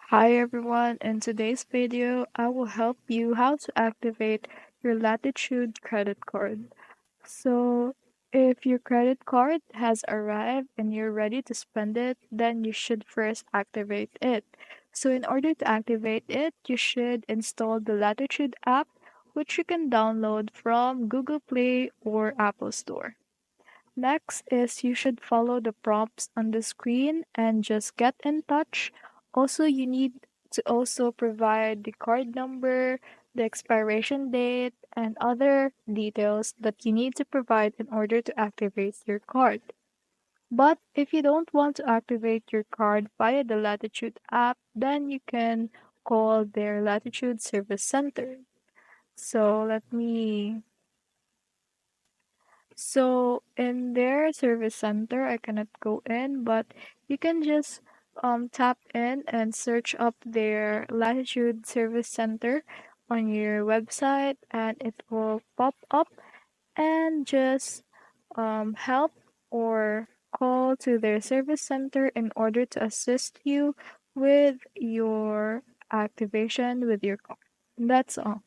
Hi everyone, in today's video, I will help you how to activate your Latitude credit card. So, if your credit card has arrived and you're ready to spend it, then you should first activate it. So, in order to activate it, you should install the Latitude app, which you can download from Google Play or Apple Store. Next is you should follow the prompts on the screen and just get in touch. Also, you need to also provide the card number, the expiration date, and other details that you need to provide in order to activate your card. But if you don't want to activate your card via the Latitude app, then you can call their Latitude Service Center. So in their service center, I cannot go in, but you can just tap in and search up their Latitude Service Center on your website, and it will pop up and just help or call to their service center in order to assist you with your activation with your card. That's all.